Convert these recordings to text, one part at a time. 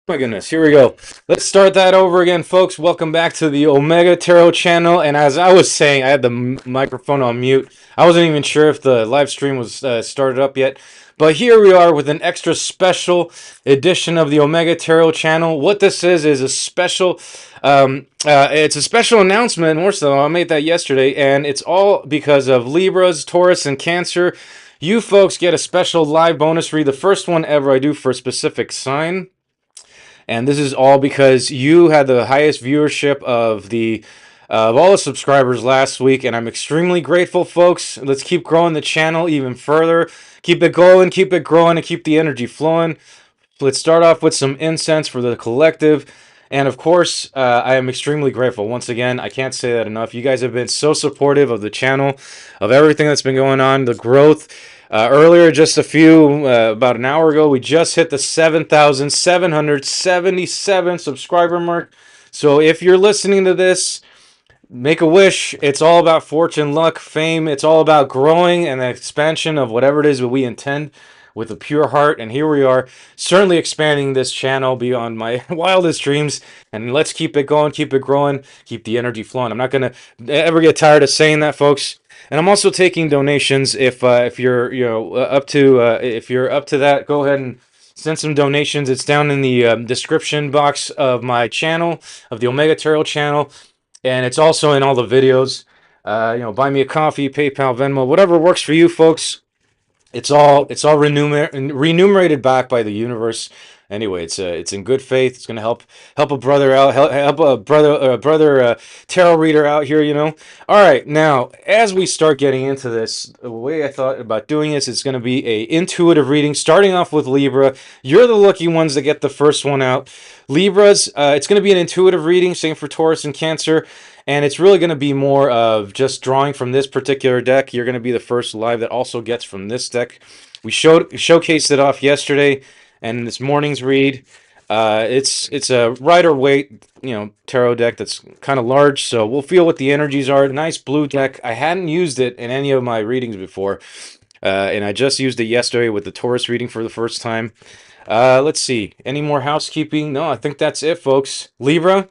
My goodness, here we go. Let's start that over again, folks. Welcome back to the Omega Tarot channel. And as I was saying, I had the microphone on mute. I wasn't even sure if the live stream was started up yet. But here we are with an extra special edition of the Omega Tarot channel. What this is a special, it's a special announcement. More so, I made that yesterday, and it's all because of Libras, Taurus, and Cancer. You folks get a special live bonus read, the first one ever I do for a specific sign. And this is all because you had the highest viewership of all the subscribers last week, and I'm extremely grateful, folks. Let's keep growing the channel even further. Keep it going, keep it growing, and keep the energy flowing. Let's start off with some incense for the collective. And of course, I am extremely grateful. Once again, I can't say that enough. You guys have been so supportive of the channel, of everything that's been going on, the growth. Earlier, just about an hour ago, we just hit the 7,777 subscriber mark. So if you're listening to this, make a wish. It's all about fortune, luck, fame. It's all about growing and the expansion of whatever it is that we intend with a pure heart. And here we are, certainly expanding this channel beyond my wildest dreams. And let's keep it going, keep it growing, keep the energy flowing. I'm not going to ever get tired of saying that, folks. And I'm also taking donations. If you're up to that, go ahead and send some donations. It's down in the description box of my channel, of the OmegaTarot channel, and it's also in all the videos. Buy me a coffee, PayPal, Venmo, whatever works for you, folks. It's all remunerated back by the universe. Anyway, it's in good faith. It's gonna help a brother out, help a brother tarot reader out here. All right, now as we start getting into this, the way I thought about doing this is gonna be a intuitive reading, starting off with Libra. You're the lucky ones that get the first one out. Libras, it's gonna be an intuitive reading. Same for Taurus and Cancer. And it's really going to be more of just drawing from this particular deck. You're going to be the first live that also gets from this deck. We showcased it off yesterday, and this morning's read. It's a Rider Waite, tarot deck that's kind of large. So we'll feel what the energies are. Nice blue deck. I hadn't used it in any of my readings before, and I just used it yesterday with the Taurus reading for the first time. Let's see. Any more housekeeping? No, I think that's it, folks. Libra.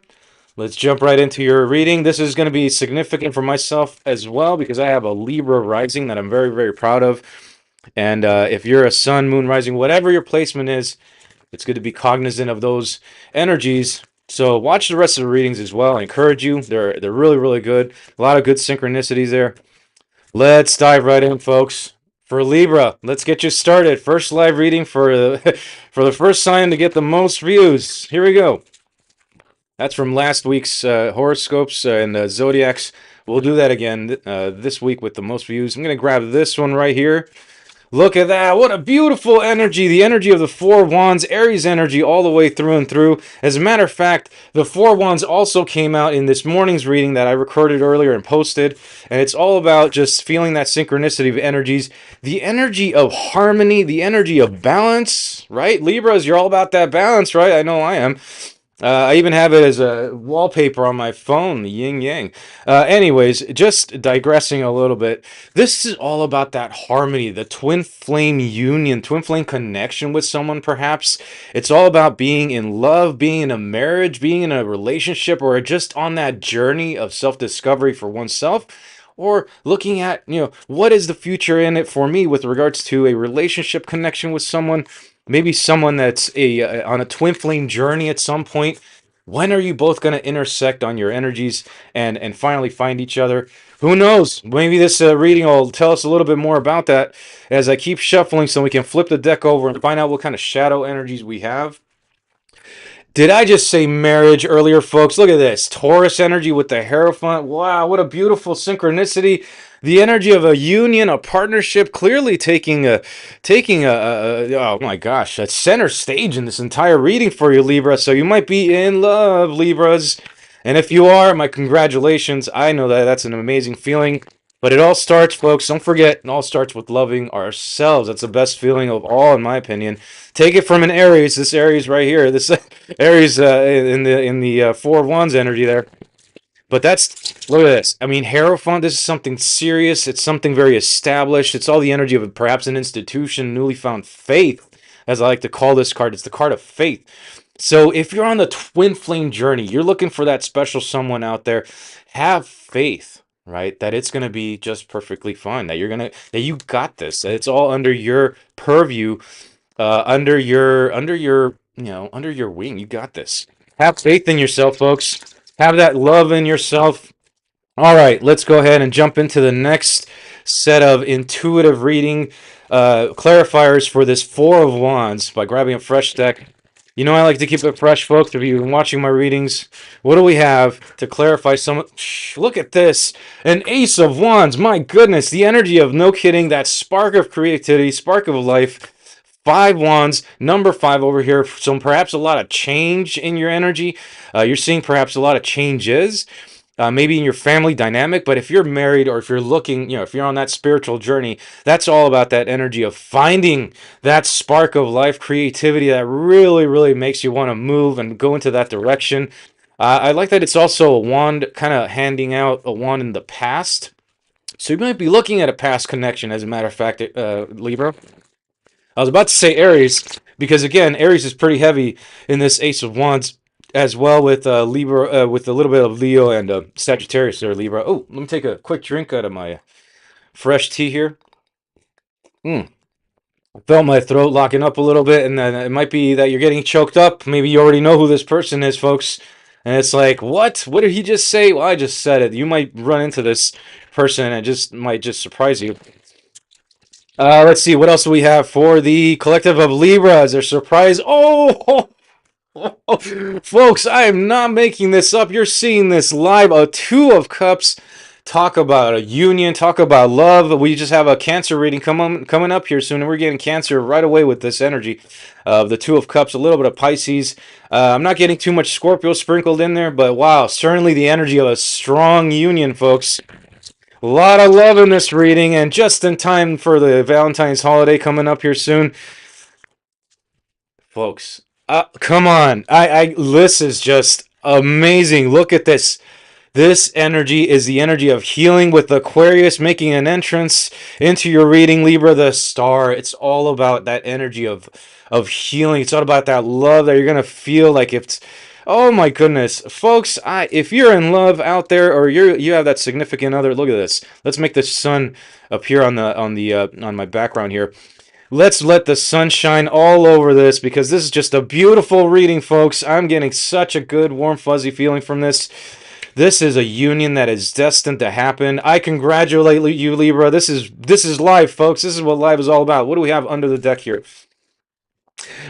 Let's jump right into your reading. This is going to be significant for myself as well because I have a Libra rising that I'm very, very proud of. And if you're a sun, moon, rising, whatever your placement is, it's good to be cognizant of those energies. So watch the rest of the readings as well. I encourage you. They're really, really good. A lot of good synchronicities there. Let's dive right in, folks. For Libra, let's get you started. First live reading for the first sign to get the most views. Here we go. That's from last week's horoscopes and zodiacs. We'll do that again this week with the most views. I'm going to grab this one right here. Look at that. What a beautiful energy. The energy of the Four Wands, Aries energy all the way through and through. As a matter of fact, the Four Wands also came out in this morning's reading that I recorded earlier and posted. And it's all about just feeling that synchronicity of energies. The energy of harmony, the energy of balance, right? Libras, you're all about that balance, right? I know I am. I even have it as a wallpaper on my phone, the yin yang. Anyways, just digressing a little bit, this is all about that harmony, the twin flame union, twin flame connection with someone, perhaps. It's all about being in love, being in a marriage, being in a relationship, or just on that journey of self-discovery for oneself. Or looking at, what is the future in it for me with regards to a relationship connection with someone. Maybe someone that's on a twin flame journey at some point. When are you both going to intersect on your energies and finally find each other? Who knows? Maybe this reading will tell us a little bit more about that as I keep shuffling so we can flip the deck over and find out what kind of shadow energies we have. Did I just say marriage earlier, folks? Look at this. Taurus energy with the Hierophant. Wow, what a beautiful synchronicity. The energy of a union, a partnership, clearly taking a oh my gosh, a center stage in this entire reading for you, Libra. So you might be in love, Libras. And if you are, my congratulations. I know that that's an amazing feeling. But it all starts, folks, don't forget, it all starts with loving ourselves. That's the best feeling of all, in my opinion. Take it from an Aries, this Aries right here, this Aries in the Four Wands energy there. But look at this. I mean, Hierophant, this is something serious. It's something very established. It's all the energy of perhaps an institution, newly found faith, as I like to call this card. It's the card of faith. So if you're on the twin flame journey, you're looking for that special someone out there, have faith, right? That it's going to be just perfectly fine, that that you got this, that it's all under your purview, under your wing. You got this. Have faith in yourself, folks. Have that love in yourself. All right, let's go ahead and jump into the next set of intuitive reading clarifiers for this Four of Wands by grabbing a fresh deck. You know I like to keep it fresh, folks. If you've been watching my readings, what do we have to clarify some? Look at this. An Ace of Wands. My goodness, the energy of, no kidding, that spark of creativity, spark of life. Five Wands, number five over here. So perhaps a lot of change in your energy. You're seeing perhaps a lot of changes. Maybe in your family dynamic, but if you're married or if you're looking, if you're on that spiritual journey, that's all about that energy of finding that spark of life, creativity that really, really makes you want to move and go into that direction. I like that it's also a wand, kind of handing out a wand in the past. So you might be looking at a past connection, as a matter of fact, Libra. I was about to say Aries, because again, Aries is pretty heavy in this Ace of Wands, as well with Libra, with a little bit of Leo and Sagittarius there, Libra. Oh, let me take a quick drink out of my fresh tea here. I felt my throat locking up a little bit, and then it might be that you're getting choked up. Maybe you already know who this person is, folks. And it's like, what? What did he just say? Well, I just said it. You might run into this person, and it just might just surprise you. Let's see, what else do we have for the collective of Libra? Is there surprise? Oh, folks, I am not making this up. You're seeing this live. A Two of Cups. Talk about a union. Talk about love. We just have a Cancer reading coming up here soon, and we're getting Cancer right away with this energy of the Two of Cups. A little bit of Pisces. I'm not getting too much Scorpio sprinkled in there, but wow, certainly the energy of a strong union, folks. A lot of love in this reading, and just in time for the Valentine's holiday coming up here soon. Folks, come on. This is just amazing. Look at this. This energy is the energy of healing, with Aquarius making an entrance into your reading, Libra, the star. It's all about that energy of healing. It's all about that love that you're going to feel like it's, oh my goodness. Folks, if you're in love out there, or you have that significant other, look at this. Let's make the sun appear on my background here. Let's let the sun shine all over this, because this is just a beautiful reading, folks. I'm getting such a good, warm, fuzzy feeling from this. This is a union that is destined to happen. I congratulate you, Libra. This is life, folks. This is what life is all about. What do we have under the deck here?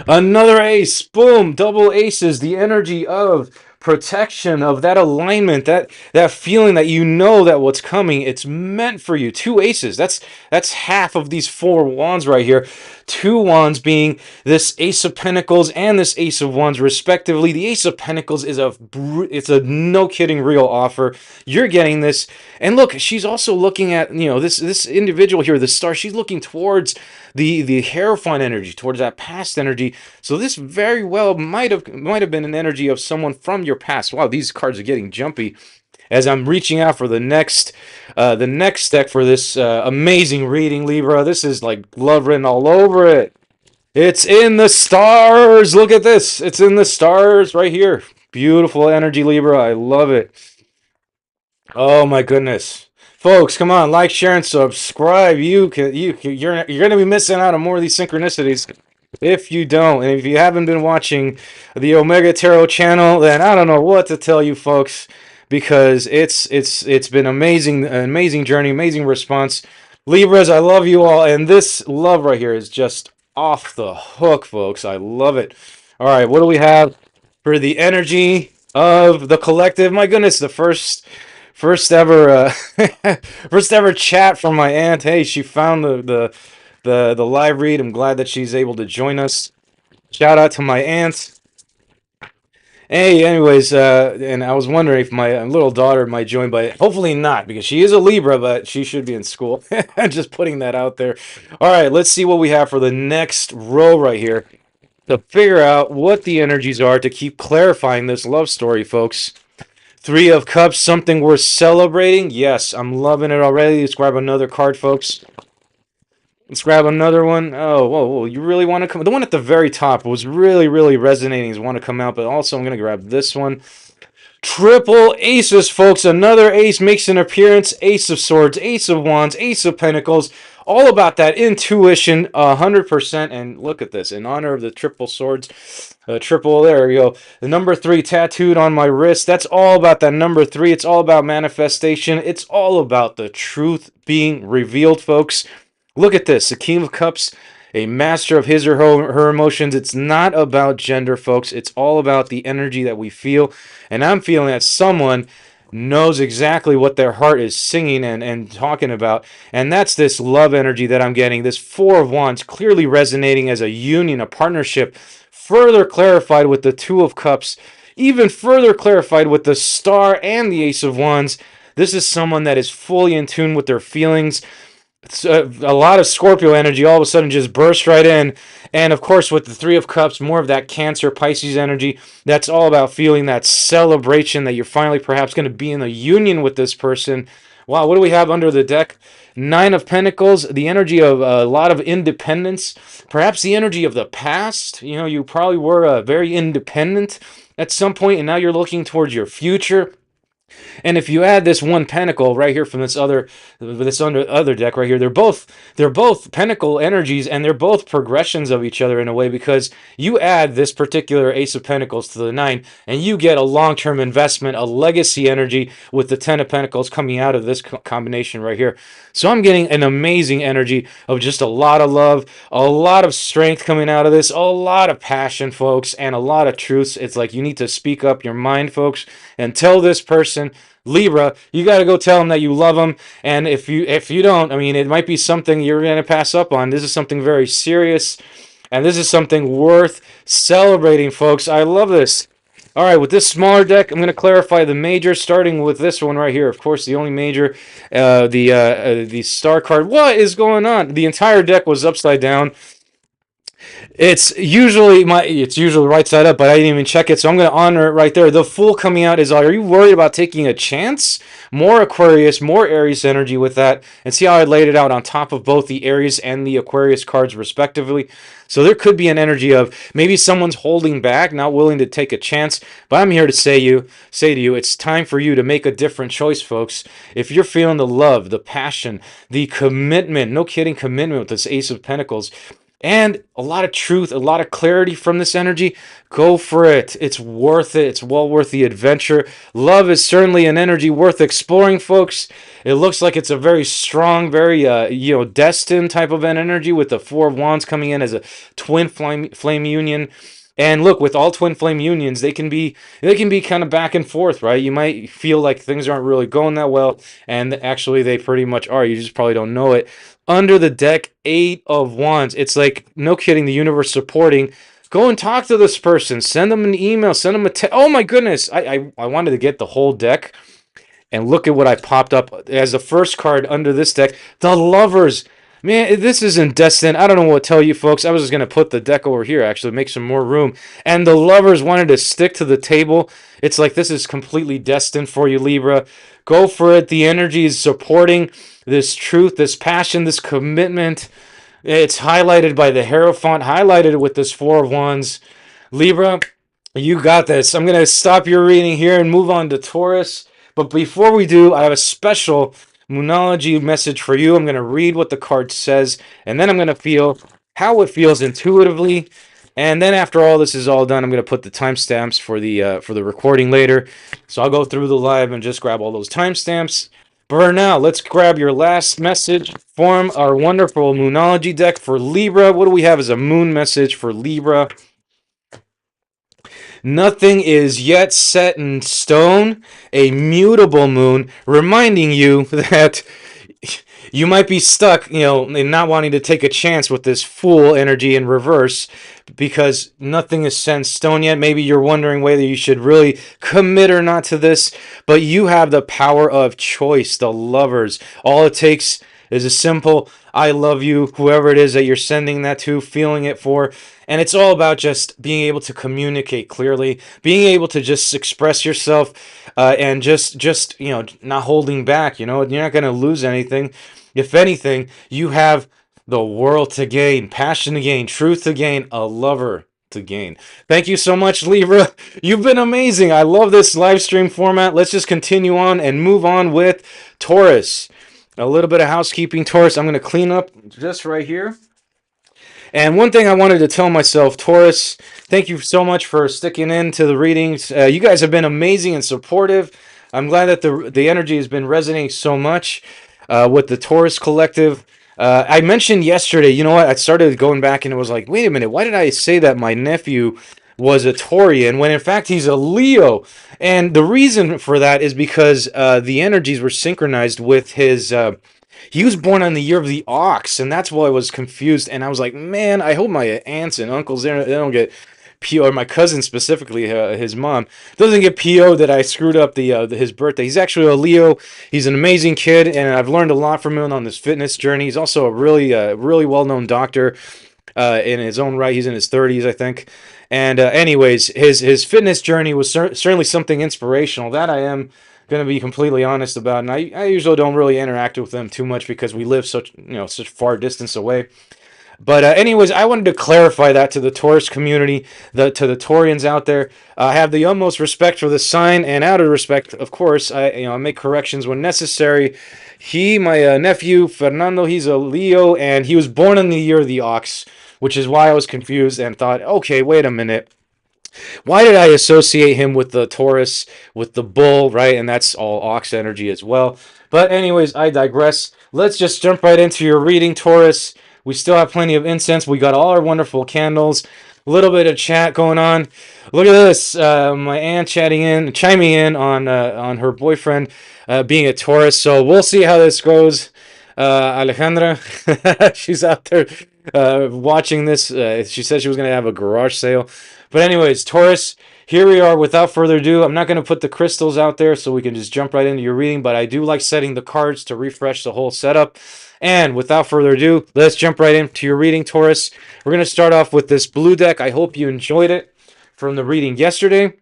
Another ace. Boom. Double aces. The energy of protection, of that alignment, that feeling that you know that what's coming, it's meant for you. Two aces. That's half of these four wands right here. Two wands being this Ace of Pentacles and this Ace of Wands, respectively. The Ace of Pentacles is it's a no kidding real offer. You're getting this, and look, she's also looking at this individual here, the star. She's looking towards the Hierophant energy, towards that past energy. So this very well might have been an energy of someone from your past. Wow, these cards are getting jumpy as I'm reaching out for the next deck for this amazing reading, Libra. This is like love written all over it. It's in the stars. Look at this. It's in the stars right here. Beautiful energy, Libra. I love it. Oh my goodness. Folks, come on, like, share, and subscribe. You're gonna be missing out on more of these synchronicities if you don't. And if you haven't been watching the Omega Tarot channel, then I don't know what to tell you, folks, because it's been amazing, an amazing journey, amazing response. Libras, I love you all, and this love right here is just off the hook, folks. I love it. All right, what do we have for the energy of the collective? My goodness, the first ever first ever chat from my aunt. Hey, she found the live read. I'm glad that she's able to join us. Shout out to my aunt. Hey, anyways, and I was wondering if my little daughter might join, but hopefully not, because she is a Libra, but she should be in school. Just putting that out there. All right, let's see what we have for the next row right here to figure out what the energies are to keep clarifying this love story, folks. Three of Cups, something worth celebrating. Yes, I'm loving it already. Let's grab another card, folks. Let's grab another one. Oh, whoa. You really want to come? The one at the very top was really resonating. Is want to come out, but also I'm gonna grab this one. Triple aces, folks. Another ace makes an appearance. Ace of swords, ace of wands, ace of pentacles. All about that intuition, 100%. And look at this. In honor of the triple swords, triple, there you go. The number 3 tattooed on my wrist. That's all about that number 3. It's all about manifestation. It's all about the truth being revealed, folks. Look at this. The King of Cups, a master of his or her emotions. It's not about gender, folks. It's all about the energy that we feel. And I'm feeling that someone knows exactly what their heart is singing and talking about. And that's this love energy that I'm getting. This Four of Wands clearly resonating as a union, a partnership, further clarified with the Two of Cups, even further clarified with the Star and the Ace of Wands. This is someone that is fully in tune with their feelings. A lot of Scorpio energy all of a sudden just burst right in. And of course, with the Three of Cups, more of that Cancer, Pisces energy. That's all about feeling that celebration that you're finally perhaps going to be in a union with this person. Wow, what do we have under the deck? Nine of Pentacles, the energy of a lot of independence. Perhaps the energy of the past. You know, you probably were very independent at some point, and now you're looking towards your future. And if you add this one pentacle right here from this other deck right here, they're both pentacle energies, and they're both progressions of each other in a way, because you add this particular Ace of Pentacles to the 9 and you get a long-term investment, a legacy energy with the 10 of Pentacles coming out of this combination right here. So I'm getting an amazing energy of just a lot of love, a lot of strength coming out of this, a lot of passion, folks, and a lot of truths. It's like you need to speak up your mind, folks, and tell this person, Libra, you got to go tell them that you love them. And if you don't, I mean, it might be something you're going to pass up on. This is something very serious, and this is something worth celebrating, folks. I love this. All right, with this smaller deck, I'm going to clarify the major, starting with this one right here. Of course, the only major, the star card. What is going on? The entire deck was upside down. It's usually right side up, but I didn't even check it, so I'm going to honor it right there. The Fool coming out is, are you worried about taking a chance? More Aquarius, more Aries energy with that, and see how I laid it out on top of both the Aries and the Aquarius cards respectively. So there could be an energy of maybe someone's holding back, not willing to take a chance, but I'm here to say to you, it's time for you to make a different choice, folks. If you're feeling the love, the passion, the commitment, no kidding, commitment with this Ace of Pentacles, and a lot of truth, a lot of clarity from this energy, go for it. It's worth it. It's well worth the adventure. Love is certainly an energy worth exploring, folks. It looks like it's a very strong, very destined type of an energy, with the Four of Wands coming in as a twin flame union. And look, with all twin flame unions, they can be kind of back and forth, right? You might feel like things aren't really going that well, and actually they pretty much are. You just probably don't know it. Under the deck, 8 of Wands. It's like, no kidding, the universe supporting. Go and talk to this person. Send them an email. Send them a text. Oh my goodness. I wanted to get the whole deck. And look at what I popped up as the first card under this deck. The Lovers. Man, this isn't destined. I don't know what to tell you, folks. I was just going to put the deck over here, actually, make some more room. And the Lovers wanted to stick to the table. It's like this is completely destined for you, Libra. Go for it. The energy is supporting this truth, this passion, this commitment. It's highlighted by the Hierophant, highlighted with this Four of Wands. Libra, you got this. I'm going to stop your reading here and move on to Taurus. But before we do, I have a special Moonology message for you. I'm going to read what the card says, and then I'm going to feel how it feels intuitively. And then after all this is all done, I'm going to put the timestamps for the recording later. So I'll go through the live and just grab all those timestamps. But for now, let's grab your last message from our wonderful Moonology deck for Libra. What do we have as a moon message for Libra? Nothing is yet set in stone. A mutable moon, reminding you that you might be stuck, in not wanting to take a chance with this Fool energy in reverse, because nothing is set in stone yet. Maybe you're wondering whether you should really commit or not to this, but you have the power of choice, the Lovers. All it takes is a simple I love you, whoever it is that you're sending that to, feeling it for. And it's all about just being able to communicate clearly, being able to just express yourself, and just not holding back. You're not going to lose anything. If anything, you have The world to gain, passion to gain, truth to gain, a lover to gain. Thank you so much, Libra. You've been amazing. I love this live stream format. Let's just continue on and move on with Taurus. A little bit of housekeeping, Taurus. I'm going to clean up just right here. And one thing I wanted to tell myself, Taurus, thank you so much for sticking in to the readings. You guys have been amazing and supportive. I'm glad that the energy has been resonating so much with the Taurus collective. I mentioned yesterday, you know what? I started going back and it was like, wait a minute, why did I say that my nephew was a Taurian when in fact he's a Leo? And the reason for that is because the energies were synchronized with his. He was born on the year of the ox, and that's why I was confused. And I was like, man, I hope my aunts and uncles they don't get PO, or my cousin specifically, his mom doesn't get PO that I screwed up his birthday. He's actually a Leo. He's an amazing kid, and I've learned a lot from him on this fitness journey. He's also a really well known doctor in his own right. He's in his 30s, I think. And anyways, his fitness journey was certainly something inspirational. That I am going to be completely honest about, and I usually don't really interact with them too much because we live such far distance away. But anyways, I wanted to clarify that to the Taurus community, to the Taurians out there. I have the utmost respect for the sign, and out of respect, of course, I make corrections when necessary. My nephew Fernando, he's a Leo, and he was born in the year of the ox, which is why I was confused and thought, okay, wait a minute. Why did I associate him with the Taurus, with the bull, right? And that's all ox energy as well. But anyways, I digress. Let's just jump right into your reading, Taurus. We still have plenty of incense. We got all our wonderful candles. A little bit of chat going on. Look at this. My aunt chiming in on her boyfriend being a Taurus. So we'll see how this goes. Alejandra, she's out there watching this. She said she was going to have a garage sale. But anyways, Taurus, here we are. Without further ado, I'm not going to put the crystals out there so we can just jump right into your reading, but I do like setting the cards to refresh the whole setup. And without further ado, let's jump right into your reading, Taurus. We're going to start off with this blue deck. I hope you enjoyed it from the reading yesterday.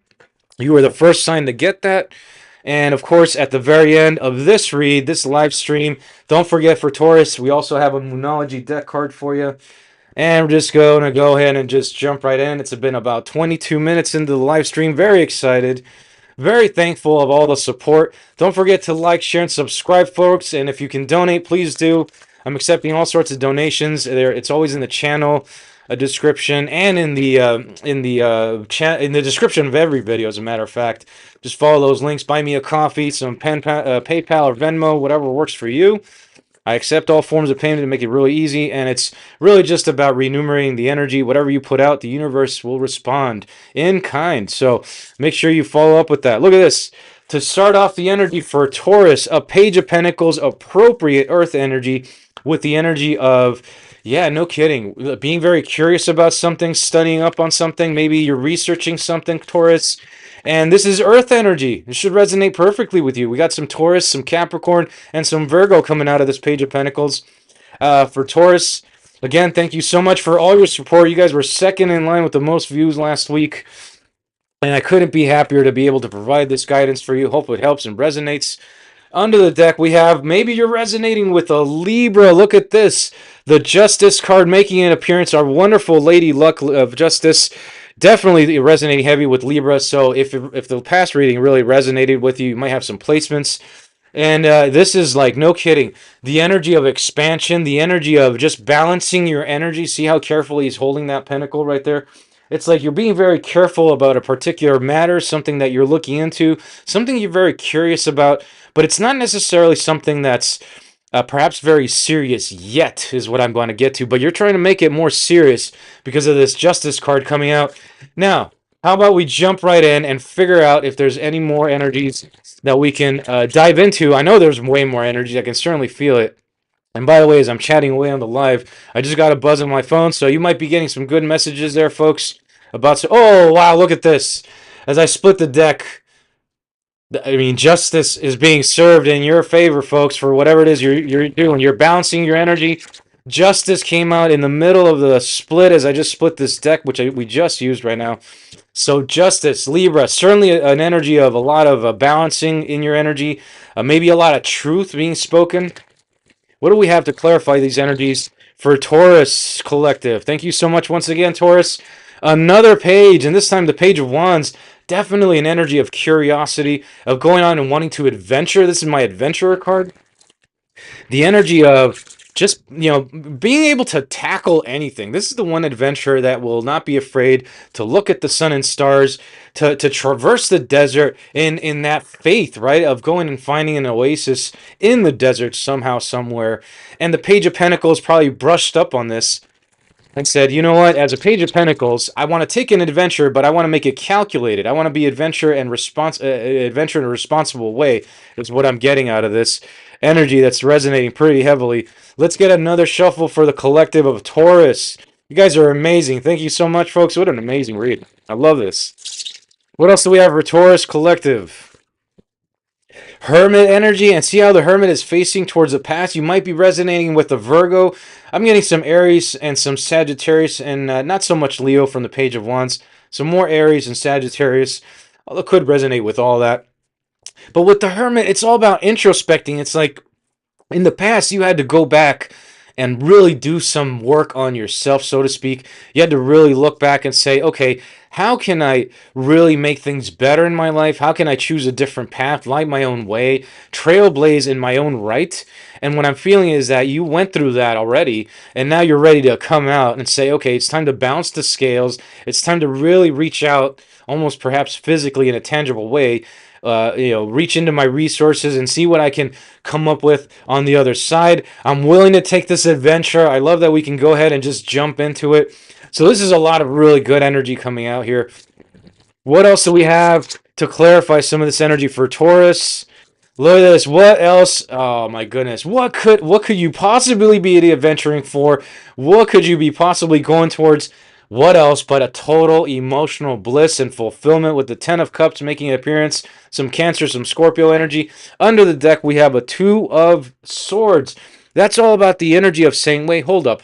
You were the first sign to get that. And of course, at the very end of this live stream, don't forget for Taurus, we also have a Moonology deck card for you. And we're just going to go ahead and just jump right in. It's been about 22 minutes into the live stream. Very excited. Very thankful of all the support. Don't forget to like, share, and subscribe, folks. And if you can donate, please do. I'm accepting all sorts of donations. It's always in the channel description and in the description of every video. As a matter of fact, just follow those links. Buy me a coffee, some PayPal or Venmo, whatever works for you. I accept all forms of payment to make it really easy, and it's really just about remunerating the energy. Whatever you put out, the universe will respond in kind. So make sure you follow up with that. Look at this. To start off the energy for Taurus, a Page of Pentacles, appropriate earth energy with the energy of, yeah, no kidding, being very curious about something, studying up on something. Maybe you're researching something, Taurus. And this is earth energy. It should resonate perfectly with you. We got some Taurus, some Capricorn, and some Virgo coming out of this Page of Pentacles. For Taurus, again, thank you so much for all your support. You guys were second in line with the most views last week. And I couldn't be happier to be able to provide this guidance for you. Hope it helps and resonates. Under the deck, we have, maybe you're resonating with a Libra. Look at this. The Justice card making an appearance. Our wonderful Lady Luck of Justice. Definitely resonating heavy with Libra. So if the past reading really resonated with you, you might have some placements. And this is like, no kidding, the energy of expansion, the energy of just balancing your energy. See how carefully he's holding that pentacle right there? It's like you're being very careful about a particular matter, something that you're looking into, something you're very curious about, but it's not necessarily something that's perhaps very serious yet, is what I'm going to get to, but you're trying to make it more serious because of this Justice card coming out. Now, how about we jump right in and figure out if there's any more energies that we can dive into. I know there's way more energy. I can certainly feel it. And by the way, as I'm chatting away on the live, I just got a buzz on my phone, so you might be getting some good messages there, folks. Oh, wow, look at this. As I split the deck, I mean, justice is being served in your favor, folks, for whatever it is you're doing. You're balancing your energy. Justice came out in the middle of the split as I just split this deck, which we just used right now. So Justice, Libra, certainly an energy of a lot of balancing in your energy. Maybe a lot of truth being spoken. What do we have to clarify these energies for Taurus Collective. Thank you so much once again, Taurus. Another page, and this time the Page of Wands. Definitely an energy of curiosity, of going on and wanting to adventure. This is my adventurer card. The energy of just, being able to tackle anything. This is the one adventurer that will not be afraid to look at the sun and stars, to traverse the desert in that faith, right, of going and finding an oasis in the desert somehow, somewhere. And the Page of Pentacles probably brushed up on this and said, you know what, as a Page of Pentacles, I want to take an adventure, but I want to make it calculated. I want to be adventure in a responsible way, is what I'm getting out of this energy that's resonating pretty heavily. Let's get another shuffle for the collective of Taurus. You guys are amazing. Thank you so much, folks. What an amazing read. I love this. What else do we have for Taurus Collective? Hermit energy, and see how the Hermit is facing towards the past. You might be resonating with the Virgo. I'm getting some Aries and some Sagittarius, and not so much Leo from the Page of Wands. Some more Aries and Sagittarius. Although it could resonate with all that. But with the Hermit, it's all about introspecting. It's like in the past, you had to go back and really do some work on yourself, so to speak. You had to really look back and say, okay, how can I really make things better in my life? How can I choose a different path, light my own way, trailblaze in my own right? And what I'm feeling is that you went through that already, and now you're ready to come out and say, okay, it's time to bounce the scales. It's time to really reach out, almost perhaps physically in a tangible way, reach into my resources and see what I can come up with on the other side. I'm willing to take this adventure. I love that we can go ahead and just jump into it. So this is a lot of really good energy coming out here. What else do we have to clarify some of this energy for Taurus? Look at this. What else? Oh my goodness. What could you possibly be adventuring for? What could you be possibly going towards? What else but a total emotional bliss and fulfillment with the Ten of Cups making an appearance? Some Cancer, some Scorpio energy. Under the deck, we have a Two of Swords. That's all about the energy of saying, wait, hold up.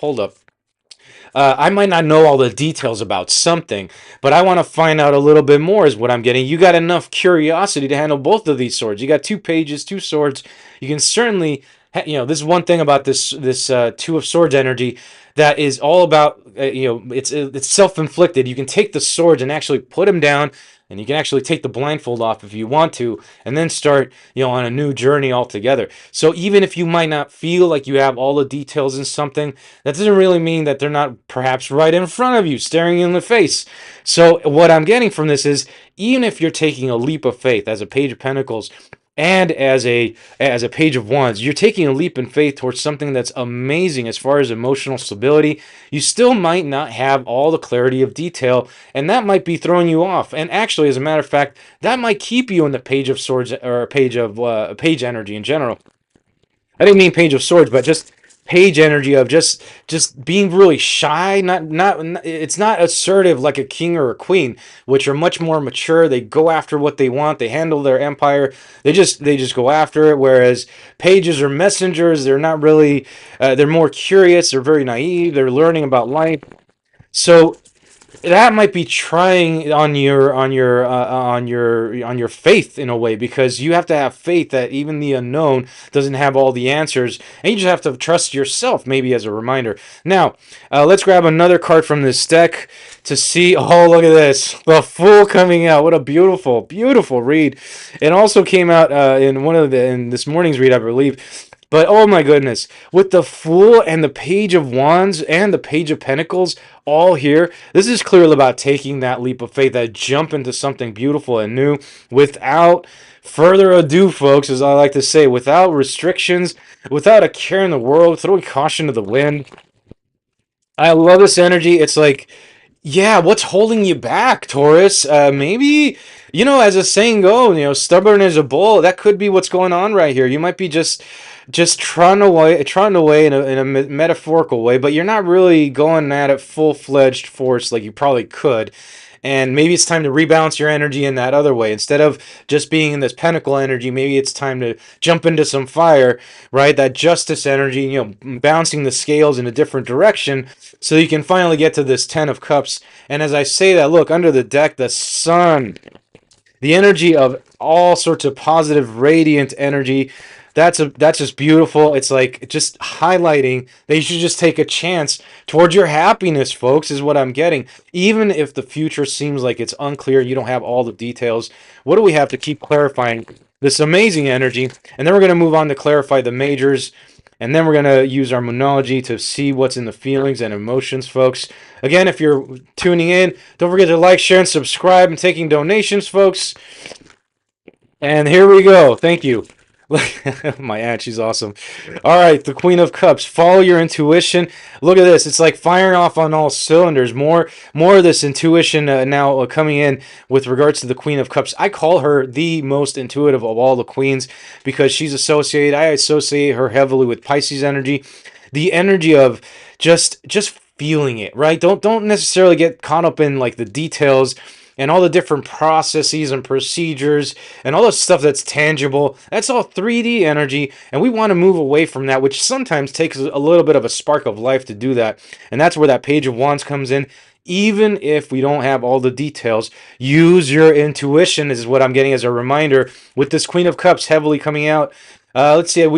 I might not know all the details about something, but I want to find out a little bit more is what I'm getting. You got enough curiosity to handle both of these swords. You got two pages, two swords. You can certainly, this is one thing about this Two of Swords energy that is all about, it's self-inflicted. You can take the swords and actually put them down, and you can actually take the blindfold off if you want to, and then start, on a new journey altogether. So even if you might not feel like you have all the details in something, that doesn't really mean that they're not perhaps right in front of you, staring you in the face. So what I'm getting from this is, even if you're taking a leap of faith as a Page of Pentacles, and as a Page of Wands, you're taking a leap in faith towards something that's amazing as far as emotional stability. You still might not have all the clarity of detail, and that might be throwing you off. And actually, as a matter of fact, that might keep you in the Page of Swords, or Page energy in general. I didn't mean Page of Swords, but just Page energy of just being really shy. Not it's not assertive like a king or a queen, which are much more mature. They go after what they want. They handle their empire. They just go after it. Whereas pages are messengers. They're not really. They're more curious. They're very naive. They're learning about life. So that might be trying on your faith in a way, because you have to have faith that even the unknown doesn't have all the answers, and you just have to trust yourself, maybe as a reminder. Now, let's grab another card from this deck to see. Oh, look at this, the Fool coming out. What a beautiful read. It also came out in this morning's read, I believe. But oh my goodness, with the Fool and the Page of Wands and the Page of Pentacles all here, this is clearly about taking that leap of faith, that jump into something beautiful and new without further ado, folks, as I like to say, without restrictions, without a care in the world, throwing caution to the wind. I love this energy. It's like, yeah, what's holding you back, Taurus? Maybe, as a saying goes, stubborn as a bull. That could be what's going on right here. You might be just trotting away in a metaphorical way, but you're not really going at it full-fledged force like you probably could. And maybe it's time to rebalance your energy in that other way. Instead of just being in this pentacle energy, maybe it's time to jump into some fire, right? That justice energy, bouncing the scales in a different direction so you can finally get to this Ten of Cups. And as I say that, look, under the deck, the Sun, the energy of all sorts of positive, radiant energy. That's just beautiful. It's like just highlighting that you should just take a chance towards your happiness, folks, is what I'm getting. Even if the future seems like it's unclear, you don't have all the details. What do we have to keep clarifying this amazing energy? And then we're going to move on to clarify the majors. And then we're going to use our moonology to see what's in the feelings and emotions, folks. Again, if you're tuning in, don't forget to like, share, and subscribe. I'm taking donations, folks. And here we go. Thank you. My aunt, she's awesome. All right, the Queen of Cups. Follow your intuition. Look at this. It's like firing off on all cylinders. More of this intuition now coming in with regards to the Queen of Cups. I call her the most intuitive of all the queens because she's associated. I associate her heavily with Pisces energy, the energy of just feeling it, right? Don't necessarily get caught up in like the details and all the different processes and procedures and all the stuff that's tangible. That's all 3D energy, and we want to move away from that, which sometimes takes a little bit of a spark of life to do that. And that's where that Page of Wands comes in. Even if we don't have all the details, use your intuition is what I'm getting as a reminder with this Queen of Cups heavily coming out. Let's see, I'm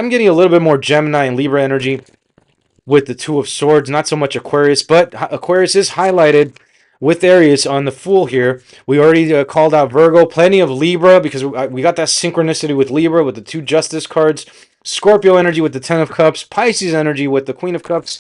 getting a little bit more Gemini and Libra energy with the Two of Swords, not so much Aquarius, but Aquarius is highlighted with Aries on the Fool here. We already called out Virgo, plenty of Libra because we got that synchronicity with Libra with the two Justice cards, Scorpio energy with the Ten of Cups, Pisces energy with the Queen of Cups.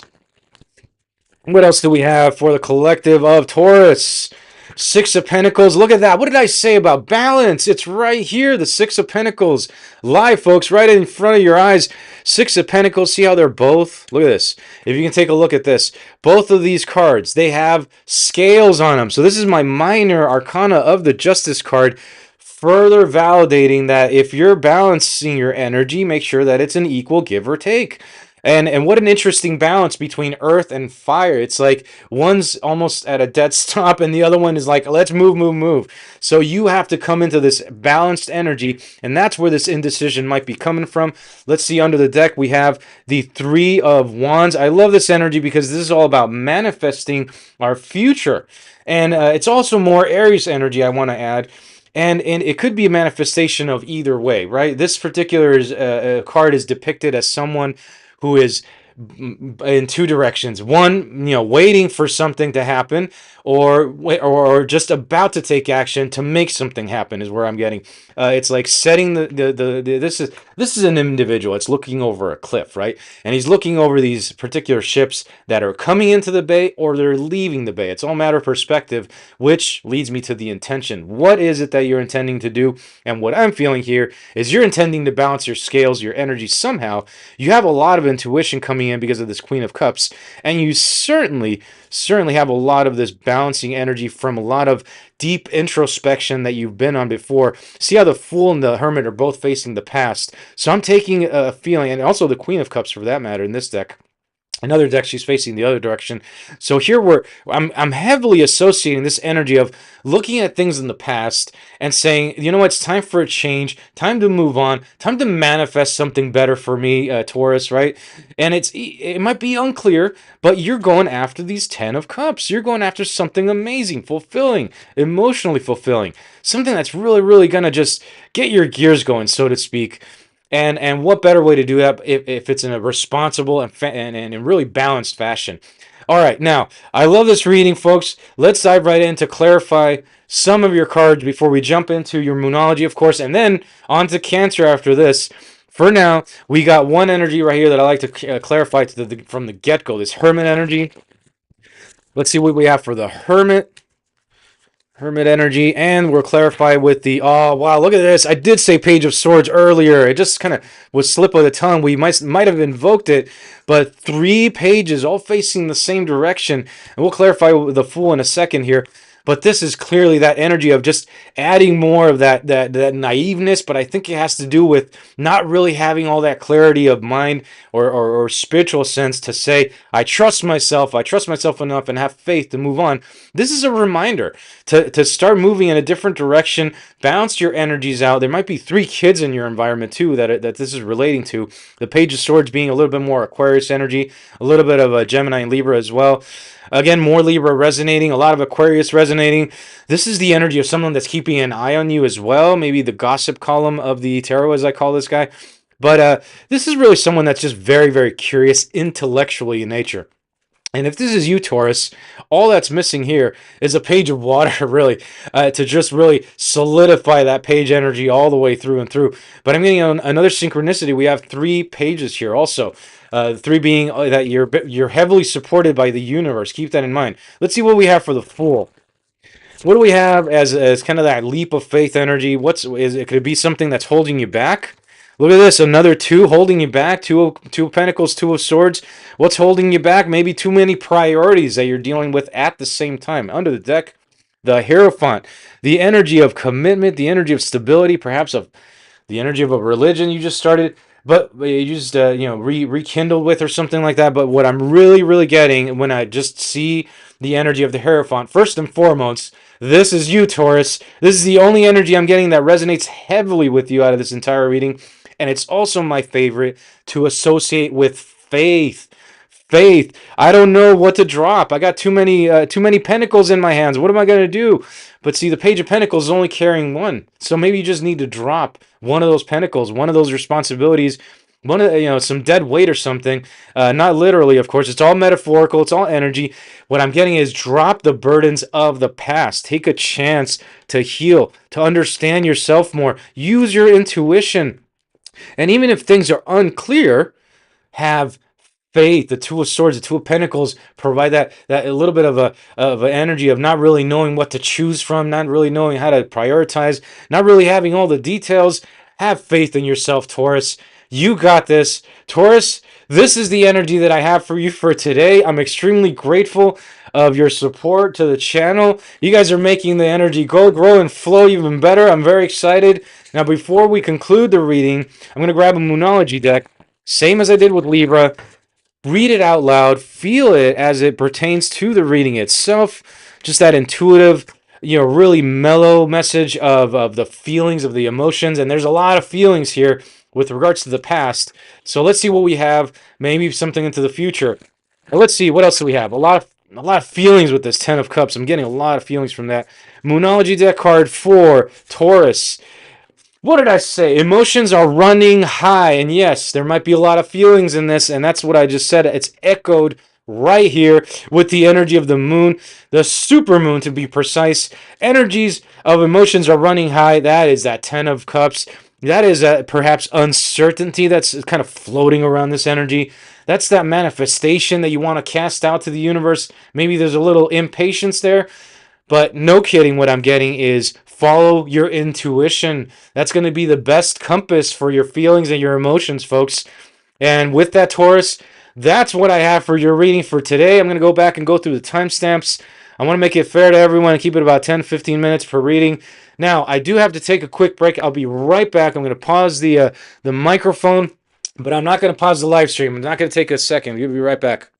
What else do we have for the collective of Taurus? Six of Pentacles. Look at that. What did I say about balance? It's right here. The Six of Pentacles. Live, folks, right in front of your eyes. Six of Pentacles. See how they're both? Look at this. If you can take a look at this. Both of these cards, they have scales on them. So this is my minor arcana of the Justice card, further validating that if you're balancing your energy, make sure that it's an equal give or take. And what an interesting balance between earth and fire. It's like one's almost at a dead stop and the other one is like, let's move, move, move. So you have to come into this balanced energy, and that's where this indecision might be coming from. Let's see, under the deck, we have the Three of Wands. I love this energy because this is all about manifesting our future. And it's also more Aries energy, I want to add. And it could be a manifestation of either way, right? This particular card is depicted as someone who is in two directions. One, waiting for something to happen, or just about to take action to make something happen is where I'm getting. It's like setting this is an individual. It's looking over a cliff, right? And he's looking over these particular ships that are coming into the bay or they're leaving the bay. It's all a matter of perspective, which leads me to the intention. What is it that you're intending to do? And what I'm feeling here is you're intending to balance your scales, your energy somehow. You have a lot of intuition coming in because of this Queen of Cups, and you certainly have a lot of this balancing energy from a lot of deep introspection that you've been on before. See how the Fool and the Hermit are both facing the past. So I'm taking a feeling, and also the Queen of Cups for that matter in this deck. Another deck, she's facing the other direction. So here I'm heavily associating this energy of looking at things in the past and saying, you know what, it's time for a change, time to move on, time to manifest something better for me, Taurus, right? And it might be unclear, but you're going after these 10 of Cups. You're going after something amazing, fulfilling, emotionally fulfilling, something that's really, really going to just get your gears going, so to speak. And what better way to do that if it's in a responsible and really balanced fashion. All right, now, I love this reading, folks. Let's dive right in to clarify some of your cards before we jump into your moonology, of course, and then on to Cancer after this. For now, we got one energy right here that I like to clarify from the get-go, this Hermit energy. Let's see what we have for the Hermit energy, and we'll clarify with the, oh wow, look at this. I did say Page of Swords earlier. It just kind of was slip of the tongue. We might have invoked it, but 3 pages all facing the same direction, and we'll clarify with the Fool in a second here. But this is clearly that energy of just adding more of that naiveness, but I think it has to do with not really having all that clarity of mind or spiritual sense to say, I trust myself enough and have faith to move on. This is a reminder to start moving in a different direction, balance your energies out. There might be 3 kids in your environment too that this is relating to. The Page of Swords being a little bit more Aquarius energy, a little bit of a Gemini and Libra as well. Again, more Libra resonating, a lot of Aquarius resonating. This is the energy of someone that's keeping an eye on you as well. Maybe the gossip column of the tarot, as I call this guy. But this is really someone that's just very, very curious intellectually in nature. And if this is you, Taurus, all that's missing here is a page of water, really, to just really solidify that page energy all the way through and through. But I'm getting another synchronicity. We have 3 pages here also. 3 being that you're heavily supported by the universe. Keep that in mind. Let's see what we have for the Fool. What do we have as kind of that leap of faith energy? Could it be something that's holding you back? Look at this, another 2 holding you back. Two of Pentacles, 2 of Swords. What's holding you back? Maybe too many priorities that you're dealing with at the same time. Under the deck, the Hierophant, the energy of commitment, the energy of stability, perhaps of the energy of a religion you just started, but you just rekindled with or something like that. But what I'm really, really getting when I just see the energy of the Hierophant, first and foremost, this is you, Taurus. This is the only energy I'm getting that resonates heavily with you out of this entire reading. And it's also my favorite to associate with faith. Faith. I don't know what to drop. I got too many pentacles in my hands. What am I going to do? But see, the Page of Pentacles is only carrying 1. So maybe you just need to drop one of those pentacles, one of those responsibilities, one of some dead weight or something. Not literally, of course. It's all metaphorical. It's all energy. What I'm getting is drop the burdens of the past. Take a chance to heal, to understand yourself more. Use your intuition. And even if things are unclear, have faith. The 2 of Swords, the 2 of Pentacles provide that a little bit of an energy of not really knowing what to choose from, not really knowing how to prioritize, not really having all the details. Have faith in yourself, Taurus. You got this, Taurus. This is the energy that I have for you for today. I'm extremely grateful of your support to the channel. You guys are making the energy grow, and flow even better. I'm very excited. Now, before we conclude the reading, I'm going to grab a Moonology deck, same as I did with Libra. Read it out loud, feel it as it pertains to the reading itself. Just that intuitive, really mellow message of the feelings, of the emotions. And there's a lot of feelings here with regards to the past. So let's see what we have, maybe something into the future. And let's see, what else do we have? A lot of feelings with this 10 of Cups. I'm getting a lot of feelings from that. Moonology deck card 4, Taurus. What did I say? Emotions are running high. And yes, there might be a lot of feelings in this, and that's what I just said. It's echoed right here with the energy of the moon, the super moon to be precise. Energies of emotions are running high. That is that 10 of Cups. That is perhaps uncertainty that's kind of floating around this energy. That's that manifestation that you want to cast out to the universe. Maybe there's a little impatience there. But no kidding, what I'm getting is follow your intuition. That's going to be the best compass for your feelings and your emotions, folks. And with that, Taurus, that's what I have for your reading for today. I'm going to go back and go through the timestamps. I want to make it fair to everyone and keep it about 10-15 minutes per reading. Now, I do have to take a quick break. I'll be right back. I'm going to pause the microphone, but I'm not going to pause the live stream. I'm not going to take a second. We'll be right back.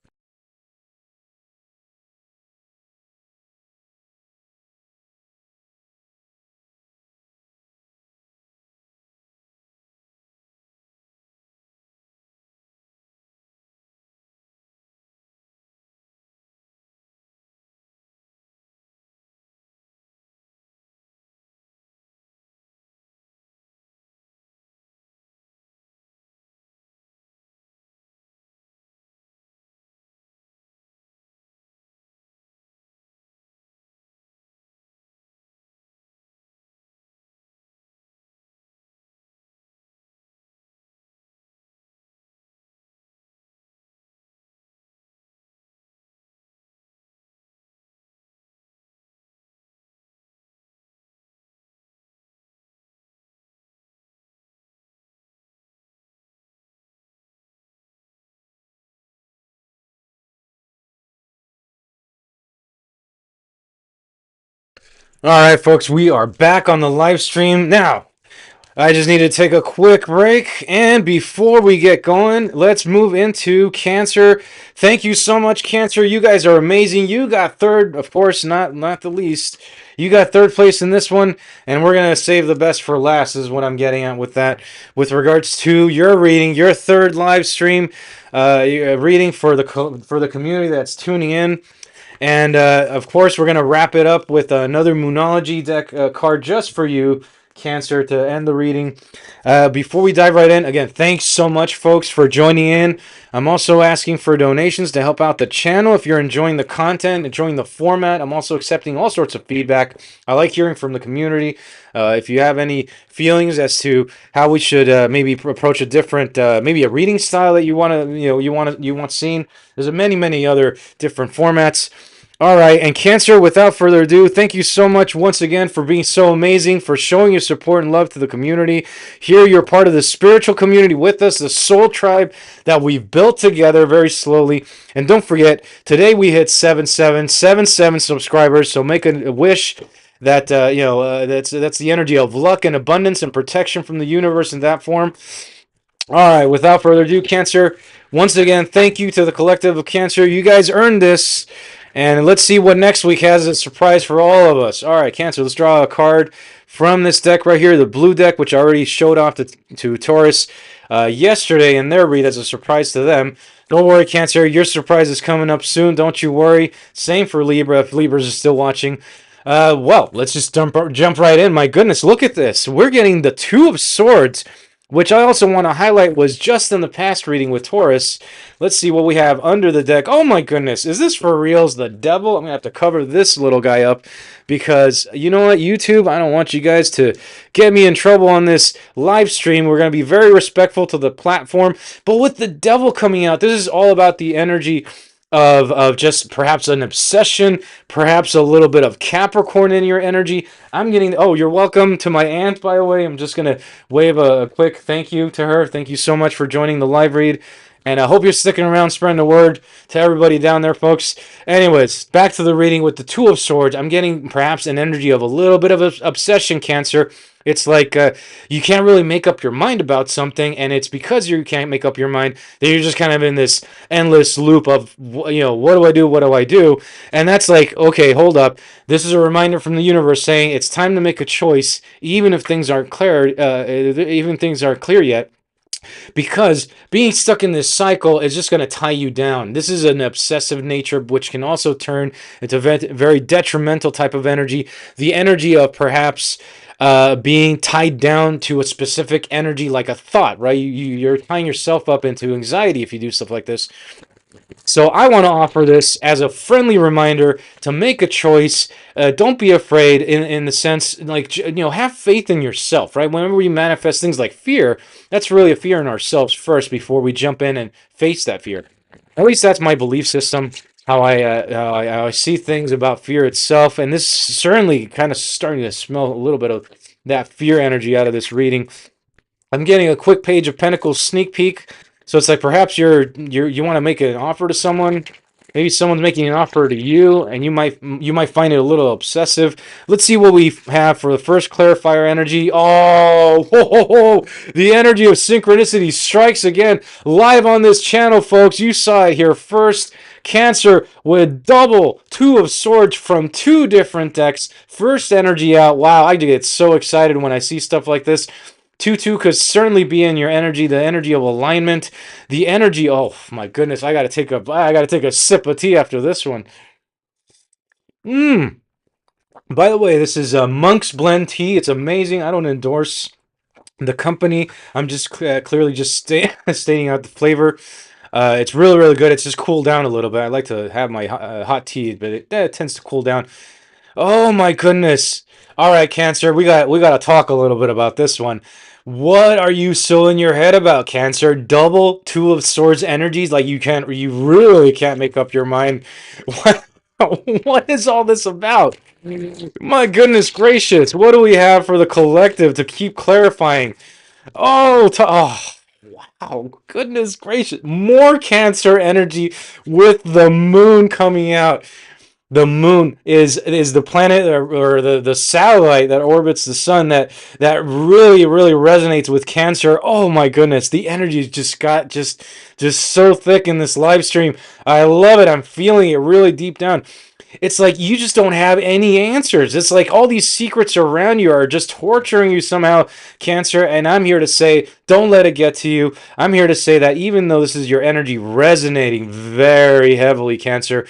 All right, folks, we are back on the live stream. Now, I just need to take a quick break, and before we get going, let's move into Cancer. Thank you so much, Cancer. You guys are amazing. You got third, of course, not the least. You got third place in this one, and we're gonna save the best for last. Is what I'm getting at with that. With regards to your reading, your third live stream reading for the community that's tuning in. And of course, we're going to wrap it up with another Moonology deck card just for you. Cancer, to end the reading. Before we dive right in, again, thanks so much, folks, for joining in. I'm also asking for donations to help out the channel. If you're enjoying the content, enjoying the format, I'm also accepting all sorts of feedback. I like hearing from the community. If you have any feelings as to how we should maybe approach a different, maybe a reading style that you want to, you want seen, there's many other different formats. All right, and Cancer, without further ado, thank you so much once again for being so amazing, for showing your support and love to the community. Here, you're part of the spiritual community with us, the soul tribe that we've built together very slowly. And don't forget, today we hit 7777 subscribers, so make a wish that that's the energy of luck and abundance and protection from the universe in that form. All right, without further ado, Cancer, once again, thank you to the collective of Cancer. You guys earned this. And let's see what next week has as a surprise for all of us. All right, Cancer, let's draw a card from this deck right here, the blue deck, which I already showed off to Taurus yesterday in their read as a surprise to them. Don't worry, Cancer, your surprise is coming up soon. Don't you worry. Same for Libra, if Libras is still watching. Well, let's just jump right in. My goodness, look at this. We're getting the Two of Swords, which I also want to highlight was just in the past reading with Taurus. Let's see what we have under the deck. Oh my goodness, is this for reals? The Devil? I'm going to have to cover this little guy up because, you know what, YouTube, I don't want you guys to get me in trouble on this live stream. We're going to be very respectful to the platform. But with the Devil coming out, this is all about the energy of just perhaps an obsession, perhaps a little bit of Capricorn in your energy. I'm getting, oh, you're welcome to my aunt, by the way. I'm just going to wave a quick thank you to her. Thank you so much for joining the live read. And I hope you're sticking around, spreading the word to everybody down there, folks. Anyways, back to the reading with the Two of Swords. I'm getting perhaps an energy of a little bit of obsession, Cancer. It's like you can't really make up your mind about something, and it's because you can't make up your mind that you're just kind of in this endless loop of, what do I do? What do I do? And that's like, okay, hold up. This is a reminder from the universe saying it's time to make a choice, even if things aren't clear, yet. Because being stuck in this cycle is just going to tie you down. This is an obsessive nature, which can also turn into a very detrimental type of energy. The energy of perhaps being tied down to a specific energy, like a thought, right? You're tying yourself up into anxiety if you do stuff like this. So I want to offer this as a friendly reminder to make a choice. Don't be afraid in the sense, like, have faith in yourself, right? Whenever we manifest things like fear, that's really a fear in ourselves first before we jump in and face that fear. At least that's my belief system, how I see things about fear itself. And this is certainly kind of starting to smell a little bit of that fear energy out of this reading. I'm getting a quick Page of Pentacles sneak peek. So it's like perhaps you want to make an offer to someone. Maybe someone's making an offer to you, and you might find it a little obsessive. Let's see what we have for the first Clarifier energy. Oh, the energy of synchronicity strikes again live on this channel, folks. You saw it here first. Cancer with double Two of Swords from two different decks. First energy out. Wow, I get so excited when I see stuff like this. 2-2 could certainly be in your energy, the energy of alignment, the energy. Oh my goodness, I gotta take a sip of tea after this one. By the way, this is Monk's Blend tea. It's amazing. I don't endorse the company. I'm just clearly just stating out the flavor. It's really good. It's just cooled down a little bit. I like to have my hot tea, but it tends to cool down. Oh my goodness. All right, Cancer, we got to talk a little bit about this one. What are you so in your head about, Cancer? Double Two of Swords energies, like you really can't make up your mind. What is all this about? My goodness gracious, what do we have for the collective to keep clarifying? Oh, wow, goodness gracious. More Cancer energy with the moon coming out. The moon is the planet or the satellite that orbits the sun that really resonates with Cancer. Oh my goodness, the energy just got just so thick in this live stream. I love it. I'm feeling it really deep down. It's like you just don't have any answers. It's like all these secrets around you are just torturing you somehow, Cancer. And I'm here to say, don't let it get to you. I'm here to say that even though this is your energy resonating very heavily, Cancer,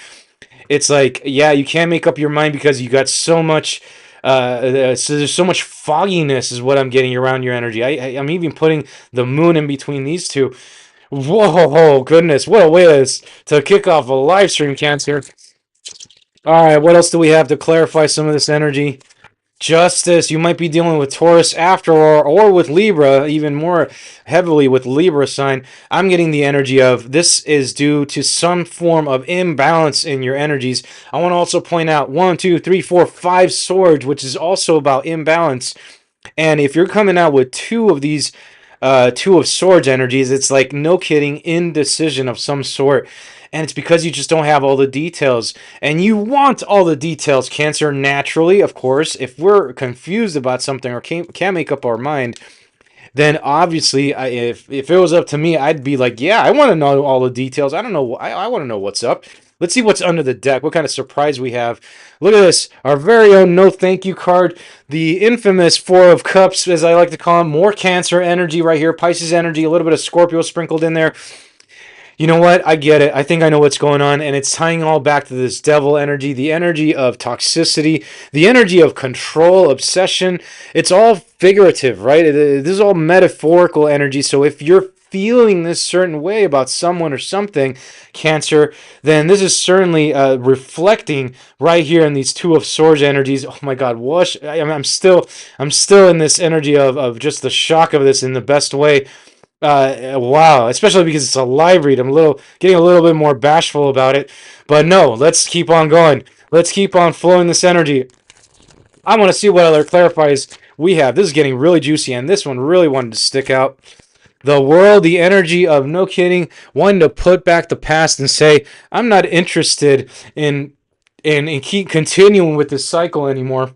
it's like, yeah, you can't make up your mind because you got so much So there's so much fogginess is what I'm getting around your energy. I'm even putting the moon in between these two. Whoa, goodness, what a way to kick off a live stream, Cancer. All right, what else do we have to clarify some of this energy? Justice, you might be dealing with Taurus after all, or with Libra, even more heavily with Libra sign. I'm getting the energy of this is due to some form of imbalance in your energies. I want to also point out 1, 2, 3, 4, 5 swords, which is also about imbalance. And if you're coming out with two of these, two of swords energies, it's like no kidding, indecision of some sort. And it's because you just don't have all the details. And you want all the details, Cancer, naturally, of course. If we're confused about something or can't make up our mind, then obviously, if it was up to me, I'd be like, yeah, I want to know all the details. I don't know. I want to know what's up. Let's see what's under the deck. What kind of surprise we have. Look at this. Our very own no thank you card. The infamous Four of Cups, as I like to call them. More Cancer energy right here. Pisces energy. A little bit of Scorpio sprinkled in there. You know what? I get it. I think I know what's going on, and it's tying all back to this devil energy, the energy of toxicity, the energy of control, obsession. It's all figurative, right? This is all metaphorical energy. So if you're feeling this certain way about someone or something, Cancer, then this is certainly reflecting right here in these Two of Swords energies. Oh my God, I'm still in this energy of just the shock of this in the best way. Wow, especially because it's a live read. I'm getting a little bit more bashful about it. But no, let's keep on going. Let's keep on flowing this energy. I want to see what other clarifiers we have. This is getting really juicy, and this one really wanted to stick out. The world, the energy of no kidding, wanting to put back the past and say, I'm not interested in keep continuing with this cycle anymore.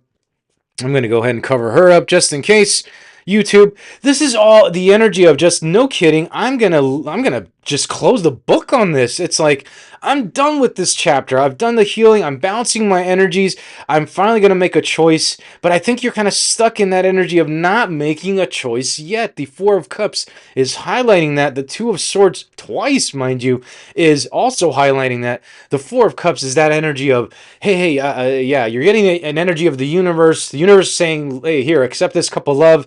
I'm going to go ahead and cover her up just in case. YouTube, this is all the energy of just no kidding. I'm gonna just close the book on this. It's like I'm done with this chapter. I've done the healing. I'm balancing my energies. I'm finally gonna make a choice. But I think you're kind of stuck in that energy of not making a choice yet. The Four of Cups is highlighting that. The Two of Swords, twice, mind you, is also highlighting that. The Four of Cups is that energy of hey, yeah, you're getting an energy of the universe. The universe saying, hey, here, accept this cup of love,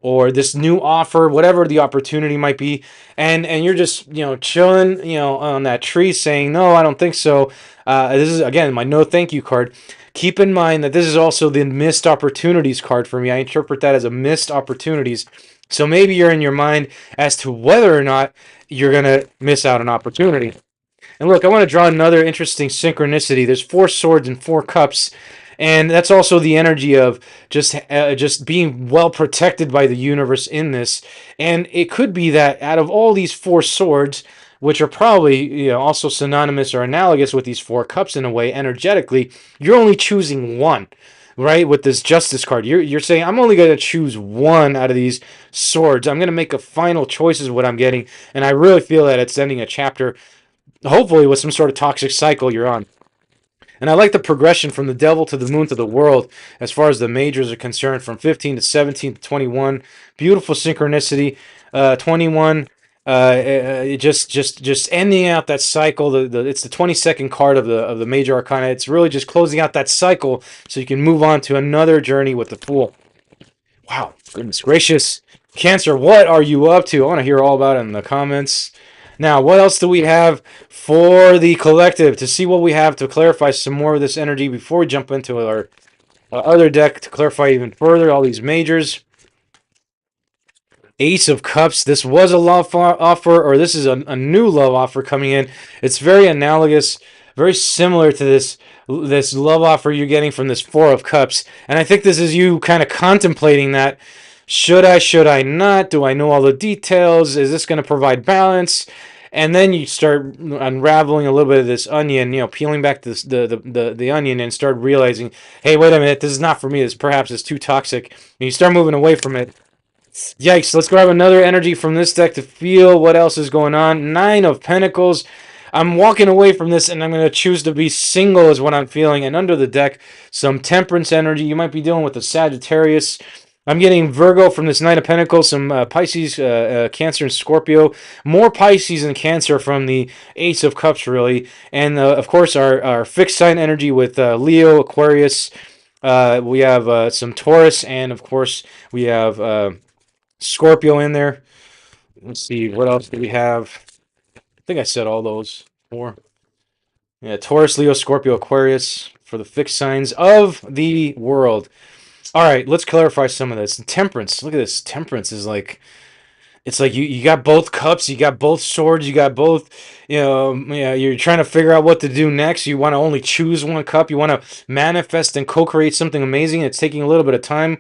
or this new offer, whatever the opportunity might be, and you're just chilling on that tree saying, no, I don't think so. This is again my no thank you card. Keep in mind that this is also the missed opportunities card for me. I interpret that as a missed opportunities. So maybe you're in your mind as to whether or not you're gonna miss out an opportunity. And look, I want to draw another interesting synchronicity. There's Four Swords and Four Cups. And that's also the energy of just being well protected by the universe in this. And it could be that out of all these Four Swords, which are probably also synonymous or analogous with these Four Cups in a way, energetically, you're only choosing one, right? With this Justice card, you're saying, I'm only going to choose one out of these swords. I'm going to make a final choice is what I'm getting. And I really feel that it's ending a chapter, hopefully with some sort of toxic cycle you're on. And I like the progression from the devil to the moon to the world as far as the majors are concerned, from 15 to 17 to 21. Beautiful synchronicity. 21, just ending out that cycle. It's the 22nd card of the major arcana. It's really just closing out that cycle so you can move on to another journey with the Fool. Wow, goodness gracious. Cancer, what are you up to? I want to hear all about it in the comments. Now, what else do we have for the collective? To see what we have to clarify some more of this energy before we jump into our other deck to clarify even further all these majors. Ace of Cups. This was a love offer, or this is a new love offer coming in. It's very analogous, very similar to this love offer you're getting from this Four of Cups. And I think this is you kind of contemplating that. Should I not? Do I know all the details? Is this going to provide balance? And then you start unraveling a little bit of this onion, peeling back the onion and start realizing, hey, wait a minute, this is not for me. This perhaps is too toxic. And you start moving away from it. Yikes, let's grab another energy from this deck to feel what else is going on. Nine of Pentacles. I'm walking away from this, and I'm going to choose to be single is what I'm feeling. And under the deck, some Temperance energy. You might be dealing with a Sagittarius. I'm getting Virgo from this Knight of Pentacles, some Pisces, Cancer, and Scorpio. More Pisces and Cancer from the Ace of Cups, really. And, of course, our fixed sign energy with Leo, Aquarius, We have some Taurus, and of course, we have Scorpio in there. Let's see, what else do we have? I think I said all those four. Yeah, Taurus, Leo, Scorpio, Aquarius for the fixed signs of the world. All right, let's clarify some of this. Temperance. Look at this. Temperance is like it's like you got both cups, you got both swords, you got both. You're trying to figure out what to do next. You want to only choose one cup. You want to manifest and co-create something amazing. It's taking a little bit of time.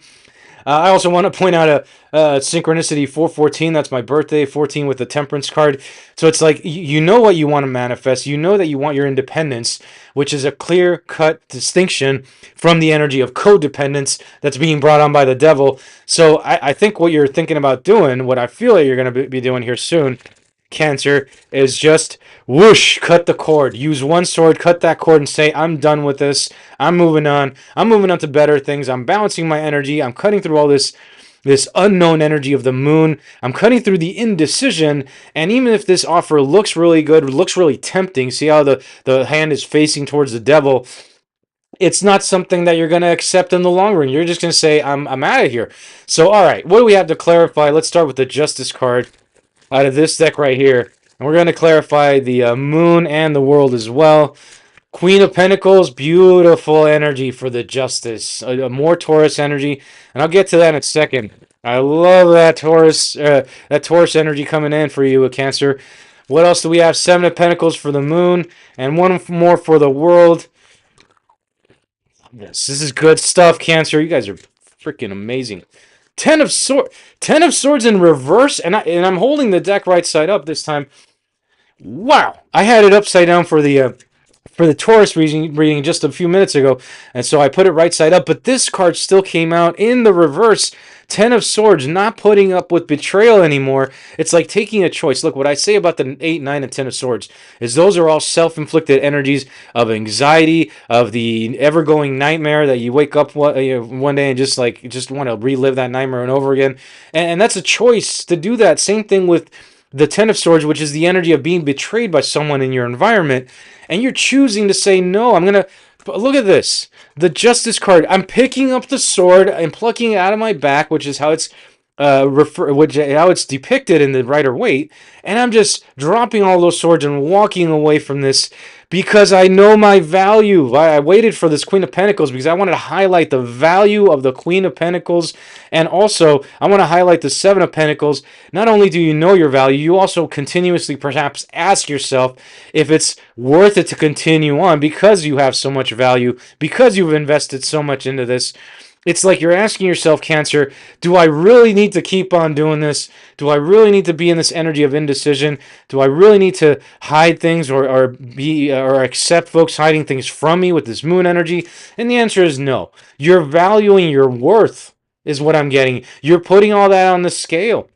I also want to point out a synchronicity 414. That's my birthday, 14 with the temperance card. So it's like you know what you want to manifest. You know that you want your independence, which is a clear cut distinction from the energy of codependence that's being brought on by the devil. So I think what you're thinking about doing, what I feel like you're going to be doing here soon, Cancer, is just whoosh, cut the cord. Use one sword, cut that cord, and say, I'm done with this. I'm moving on. I'm moving on to better things. I'm balancing my energy. I'm cutting through all this unknown energy of the moon. I'm cutting through the indecision. And even if this offer looks really good, looks really tempting, see how the hand is facing towards the devil, it's not something that you're going to accept in the long run. You're just going to say, I'm out of here. So, all right, what do we have to clarify? Let's start with the Justice card out of this deck right here. And we're going to clarify the moon and the world as well. Queen of Pentacles, beautiful energy for the Justice. More Taurus energy. And I'll get to that in a second. I love that Taurus energy coming in for you, Cancer. What else do we have? Seven of Pentacles for the moon. And one more for the world. Yes, this is good stuff, Cancer. You guys are freaking amazing. Ten of Swords in reverse, and I'm holding the deck right side up this time. Wow, I had it upside down for the Taurus reading just a few minutes ago, and so I put it right side up. But this card still came out in the reverse. Ten of Swords, not putting up with betrayal anymore. It's like taking a choice. Look, what I say about the 8, 9, and 10 of Swords is those are all self-inflicted energies of anxiety, of the ever-going nightmare that you wake up one day and just want to relive that nightmare and over again. And that's a choice to do that. Same thing with the Ten of Swords, which is the energy of being betrayed by someone in your environment, and you're choosing to say, no, I'm going to... Look at this. The Justice card. I'm picking up the sword and plucking it out of my back, which is how it's how it's depicted in the Rider-Waite, and I'm just dropping all those swords and walking away from this because I know my value. I waited for this Queen of Pentacles because I wanted to highlight the value of the Queen of Pentacles, and also I want to highlight the Seven of Pentacles. Not only do you know your value, you also continuously perhaps ask yourself if it's worth it to continue on because you have so much value, because you've invested so much into this. It's like you're asking yourself, Cancer, do I really need to keep on doing this? Do I really need to be in this energy of indecision? Do I really need to hide things or accept folks hiding things from me with this moon energy? And the answer is no. You're valuing your worth is what I'm getting. You're putting all that on the scale.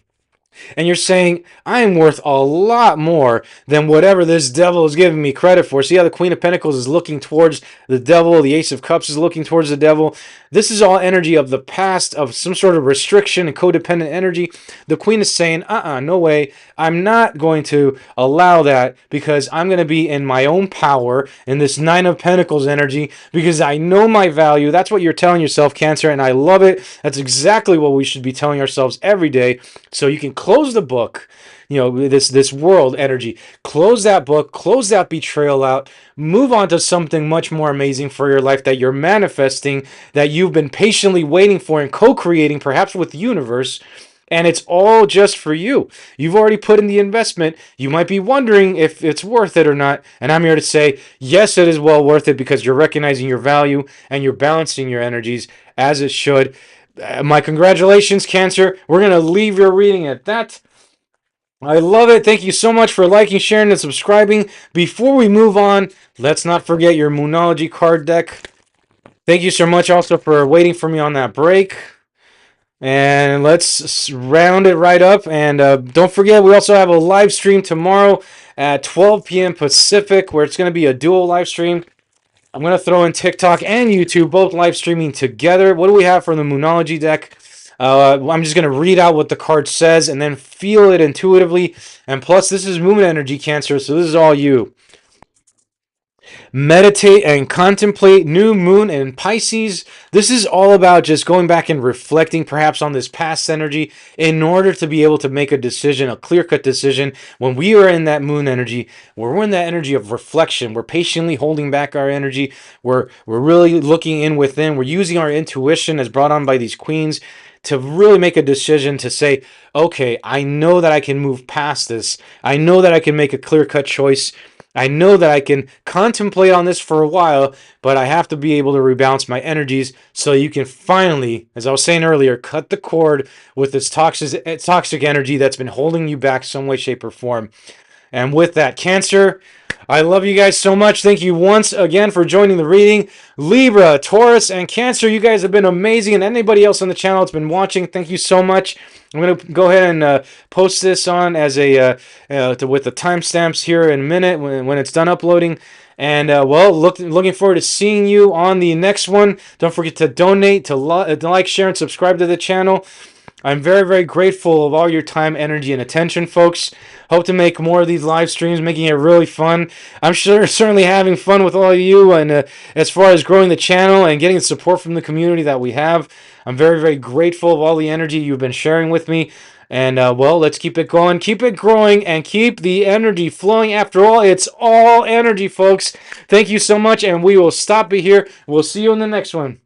And you're saying, I am worth a lot more than whatever this devil is giving me credit for. See how the Queen of Pentacles is looking towards the devil, the Ace of Cups is looking towards the devil. This is all energy of the past, of some sort of restriction and codependent energy. The Queen is saying, no way, I'm not going to allow that because I'm going to be in my own power in this Nine of Pentacles energy because I know my value. That's what you're telling yourself, Cancer, and I love it. That's exactly what we should be telling ourselves every day. So you can close the book, this world energy. Close that book, close that betrayal out, move on to something much more amazing for your life that you're manifesting, that you've been patiently waiting for and co-creating, perhaps with the universe. And it's all just for you. You've already put in the investment. You might be wondering if it's worth it or not. And I'm here to say, yes, it is well worth it because you're recognizing your value and you're balancing your energies as it should. My congratulations, Cancer. We're going to leave your reading at that. I love it. Thank you so much for liking, sharing, and subscribing. Before we move on, let's not forget your Moonology card deck. Thank you so much also for waiting for me on that break. And let's round it right up. And don't forget, we also have a live stream tomorrow at 12 p.m. Pacific, where it's going to be a dual live stream. I'm going to throw in TikTok and YouTube, both live streaming together. What do we have for the Moonology deck? I'm just going to read out what the card says and then feel it intuitively. And plus, this is Moon Energy, Cancer, so this is all you. meditate and contemplate new moon in Pisces. This is all about just going back and reflecting perhaps on this past energy in order to be able to make a decision, a clear-cut decision. When we are in that moon energy, we're in that energy of reflection. We're patiently holding back our energy. We're really looking in within. We're using our intuition as brought on by these queens to really make a decision to say, okay, I know that I can move past this. I know that I can make a clear-cut choice. I know that I can contemplate on this for a while, but I have to be able to rebalance my energies so you can finally, as I was saying earlier, cut the cord with this toxic energy that's been holding you back some way, shape, or form. And with that, Cancer, I love you guys so much. Thank you once again for joining the reading. Libra, Taurus, and Cancer, you guys have been amazing. And anybody else on the channel that's been watching, thank you so much. I'm going to go ahead and post this on as a with the timestamps here in a minute when it's done uploading. And well, looking forward to seeing you on the next one. Don't forget to donate, to like, share, and subscribe to the channel. I'm very, very grateful of all your time, energy, and attention, folks. Hope to make more of these live streams, making it really fun. I'm certainly having fun with all of you, and as far as growing the channel and getting the support from the community that we have, I'm very, very grateful of all the energy you've been sharing with me. And, well, let's keep it going, keep it growing, and keep the energy flowing. After all, it's all energy, folks. Thank you so much, and we will stop it here. We'll see you in the next one.